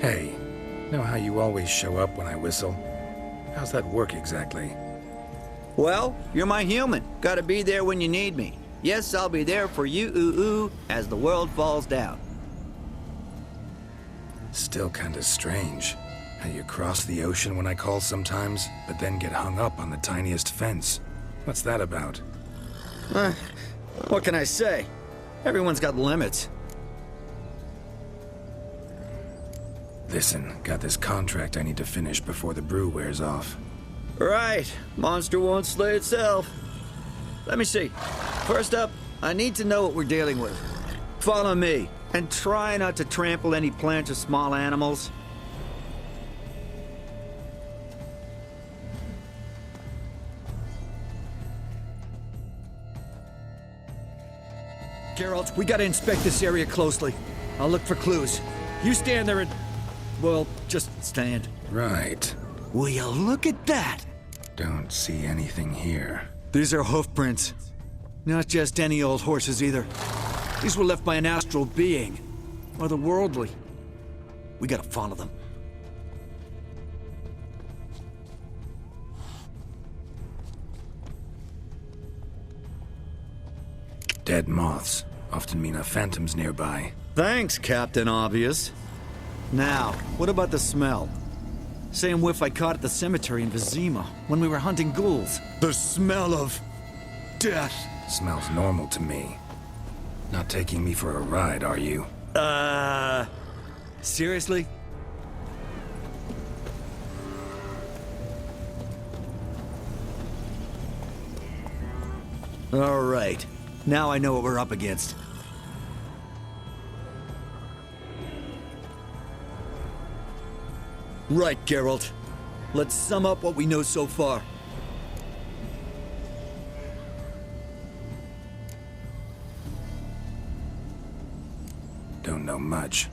Hey, know how you always show up when I whistle? How's that work exactly? Well, you're my human. Gotta be there when you need me. Yes, I'll be there for you, ooh, as the world falls down. Still kinda strange. How you cross the ocean when I call sometimes, but then get hung up on the tiniest fence. What's that about? What can I say? Everyone's got limits. Listen, got this contract I need to finish before the brew wears off. Right. Monster won't slay itself. Let me see. First up, I need to know what we're dealing with. Follow me, and try not to trample any plants or small animals. Geralt, we gotta inspect this area closely. I'll look for clues. You stand there and... well, just stand. Right. Will you look at that? Don't see anything here. These are hoof prints. Not just any old horses either. These were left by an astral being. Otherworldly. We gotta follow them. Dead moths often mean a phantom's nearby. Thanks, Captain Obvious. Now, what about the smell? Same whiff I caught at the cemetery in Vizima when we were hunting ghouls. The smell of... death. Smells normal to me. Not taking me for a ride, are you? Seriously? All right. Now I know what we're up against. Right, Geralt. Let's sum up what we know so far. Don't know much.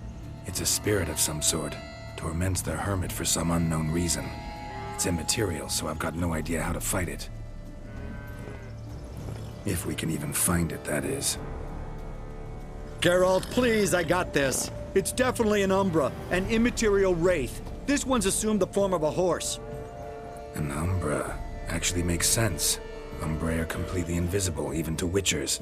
It's a spirit of some sort. Torments the hermit for some unknown reason. It's immaterial, so I've got no idea how to fight it. If we can even find it, that is. Geralt, please, I got this. It's definitely an Umbra, an immaterial wraith. This one's assumed the form of a horse. An Umbra actually makes sense. Umbrae are completely invisible, even to Witchers.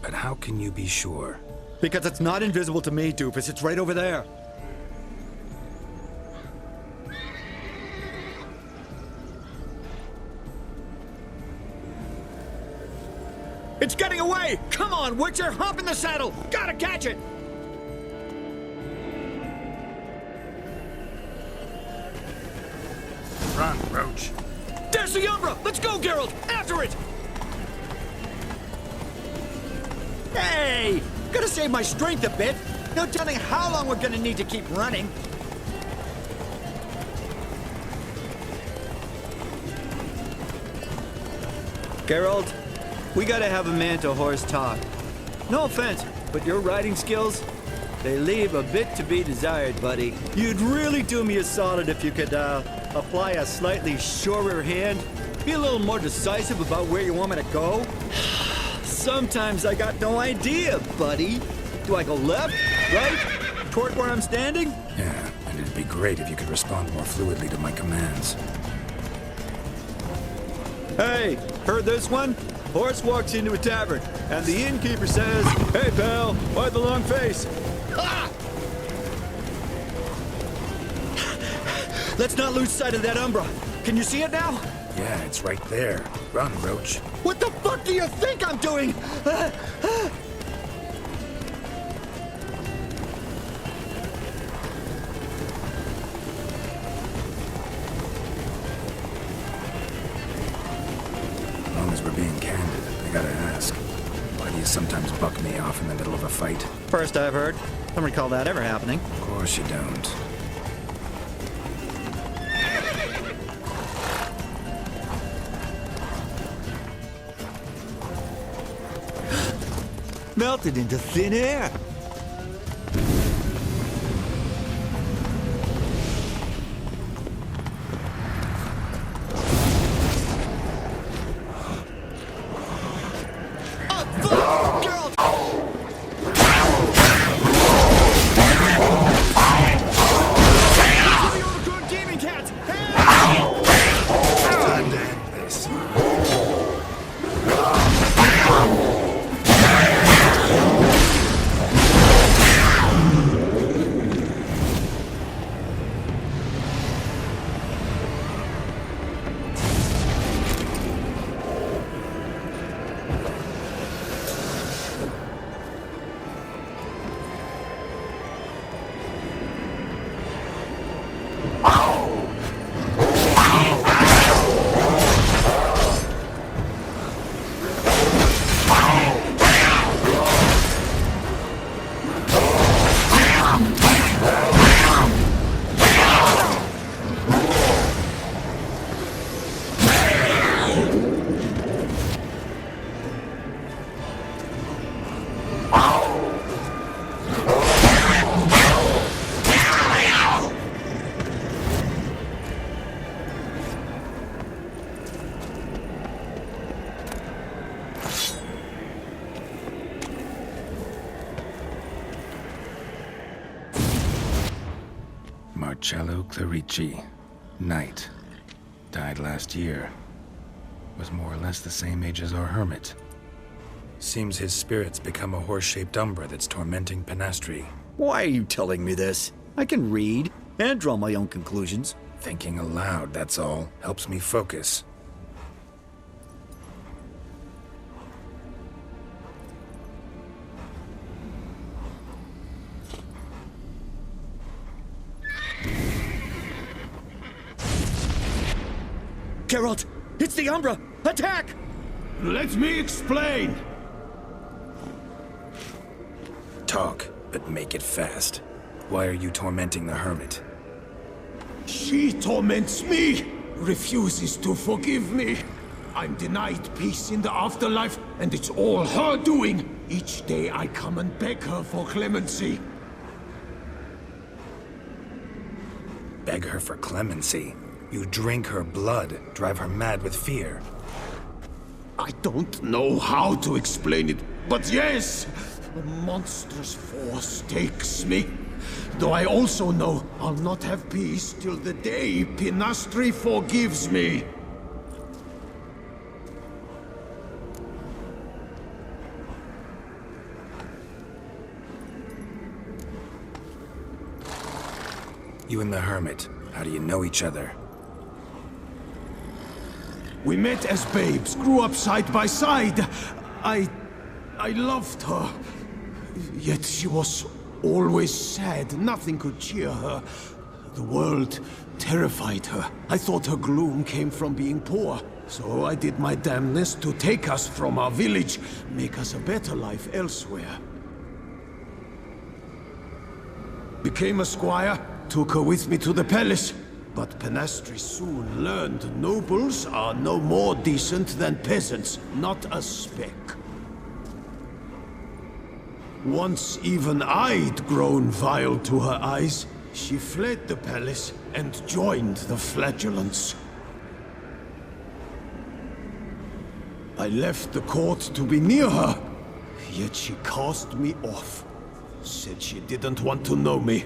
But how can you be sure? Because it's not invisible to me, Doofus. It's right over there. It's getting away! Come on, Witcher! Hop in the saddle! Gotta catch it! Run, Roach. There's the Umbra! Let's go, Geralt! After it! Hey! Gotta save my strength a bit. No telling how long we're gonna need to keep running. Geralt, we gotta have a man-to-horse talk. No offense, but your riding skills, they leave a bit to be desired, buddy. You'd really do me a solid if you could, apply a slightly surer hand. Be a little more decisive about where you want me to go. Sometimes I got no idea, buddy. Do I go left, right, toward where I'm standing? Yeah, and it'd be great if you could respond more fluidly to my commands. Hey, heard this one? Horse walks into a tavern, and the innkeeper says, "Hey, pal, why the long face?" Ah! Let's not lose sight of that Umbra. Can you see it now? Yeah, it's right there. Run, Roach. What the fuck do you think I'm doing? As long as we're being candid, I gotta ask. Why do you sometimes buck me off in the middle of a fight? First I've heard. Don't recall that ever happening. Of course you don't. Melted into thin air. Marcello Clerici, knight. Died last year. Was more or less the same age as our hermit. Seems his spirit's become a horse-shaped umbra that's tormenting Penastri. Why are you telling me this? I can read and draw my own conclusions. Thinking aloud, that's all. Helps me focus. Geralt, it's the Umbra! Attack! Let me explain! Talk, but make it fast. Why are you tormenting the hermit? She torments me, refuses to forgive me. I'm denied peace in the afterlife, and it's all her doing. Each day I come and beg her for clemency. Beg her for clemency? You drink her blood, drive her mad with fear. I don't know how to explain it, but yes, a monstrous force takes me. Though I also know I'll not have peace till the day Penastri forgives me. You and the hermit, how do you know each other? We met as babes, grew up side by side. I loved her. Yet she was always sad. Nothing could cheer her. The world terrified her. I thought her gloom came from being poor. So I did my damnedest to take us from our village, make us a better life elsewhere. Became a squire, took her with me to the palace. But Penastri soon learned nobles are no more decent than peasants, not a speck. Once even I'd grown vile to her eyes, she fled the palace and joined the flagellants. I left the court to be near her, yet she cast me off. Said she didn't want to know me.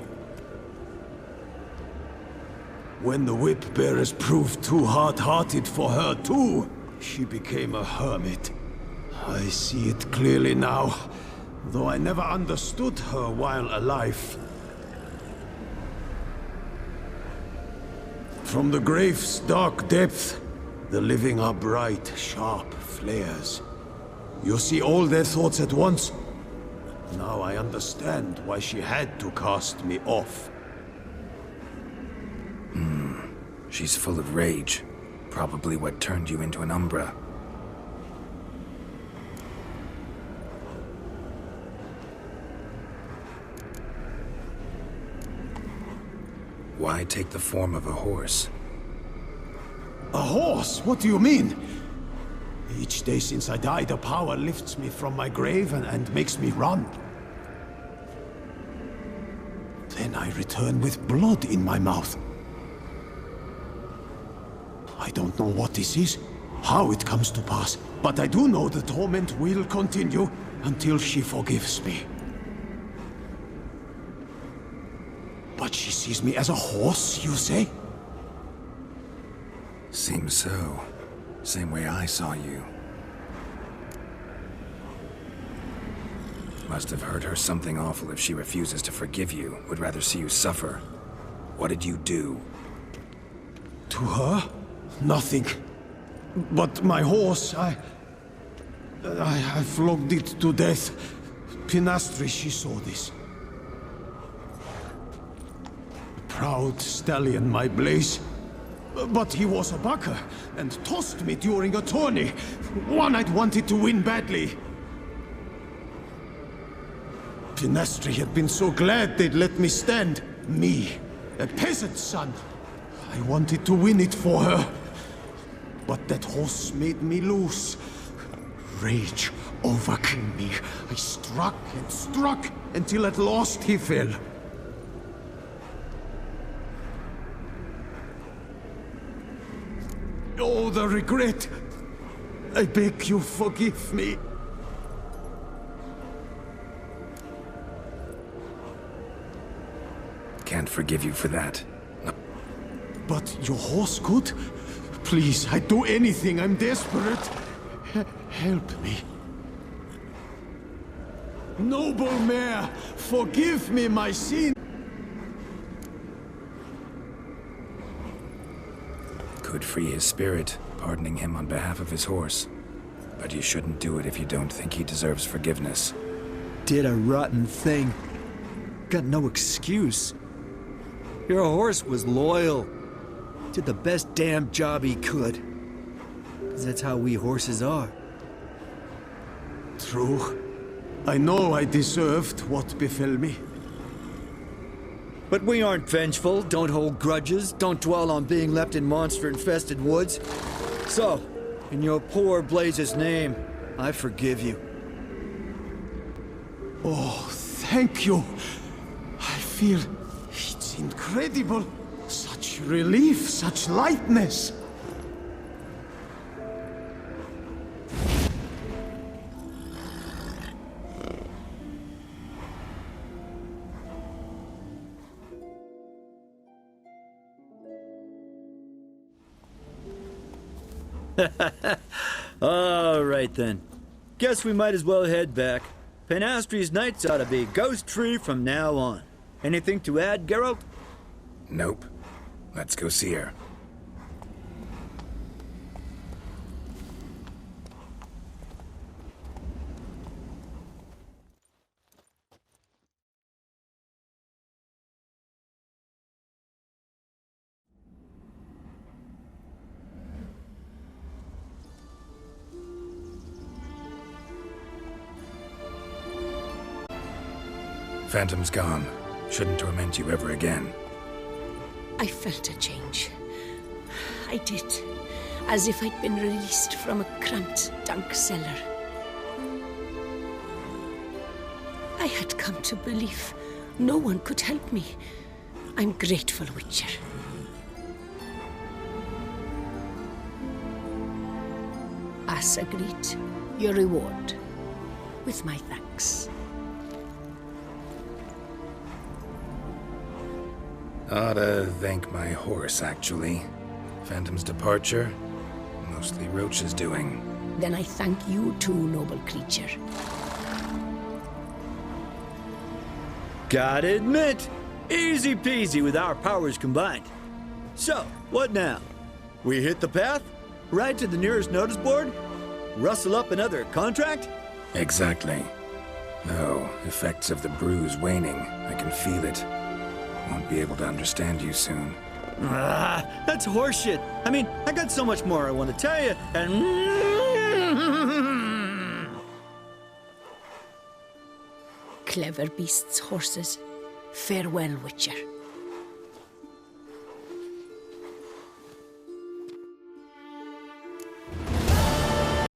When the whip-bearers proved too hard-hearted for her too, she became a hermit. I see it clearly now, though I never understood her while alive. From the grave's dark depth, the living are bright, sharp flares. You see all their thoughts at once. Now I understand why she had to cast me off. She's full of rage. Probably what turned you into an Umbra. Why take the form of a horse? A horse? What do you mean? Each day since I died, a power lifts me from my grave and makes me run. Then I return with blood in my mouth. I don't know what this is, how it comes to pass, but I do know the torment will continue until she forgives me. But she sees me as a horse, you say? Seems so. Same way I saw you. Must have hurt her something awful if she refuses to forgive you, would rather see you suffer. What did you do? To her? Nothing. But my horse, I flogged it to death. Penastri, she saw this. Proud stallion, my Blaze. But he was a bucker, and tossed me during a tourney. One I'd wanted to win badly. Penastri had been so glad they'd let me stand. Me, a peasant's son. I wanted to win it for her. But that horse made me lose. Rage overcame me. I struck and struck until at last he fell. Oh, the regret! I beg you, forgive me. can't forgive you for that. But your horse could? Please, I'd do anything. I'm desperate. Help me. Noble mare, forgive me my sin. Could free his spirit, pardoning him on behalf of his horse. But you shouldn't do it if you don't think he deserves forgiveness. Did a rotten thing. Got no excuse. Your horse was loyal. Did the best damn job he could. 'Cause that's how we horses are. True. I know I deserved what befell me. But we aren't vengeful, don't hold grudges, don't dwell on being left in monster-infested woods. So, in your poor Blaze's name, I forgive you. Oh, thank you. I feel it's incredible. Such relief, such lightness. All right then. Guess we might as well head back. Penastri's nights ought to be ghost-free from now on. Anything to add, Geralt? Nope. Let's go see her. Phantom's gone. Shouldn't torment you ever again. I felt a change. I did. As if I'd been released from a cramped, dank cellar. I had come to believe no one could help me. I'm grateful, Witcher. As agreed, your reward. With my thanks. Ought to thank my horse, actually. Phantom's departure, mostly Roach's doing. Then I thank you too, noble creature. Gotta admit, easy peasy with our powers combined. So, what now? We hit the path? Ride to the nearest notice board? Rustle up another contract? Exactly. Though, effects of the bruise waning. I can feel it. Won't be able to understand you soon. That's horseshit. I mean, I got so much more I want to tell you, and... Clever beasts, horses. Farewell, Witcher.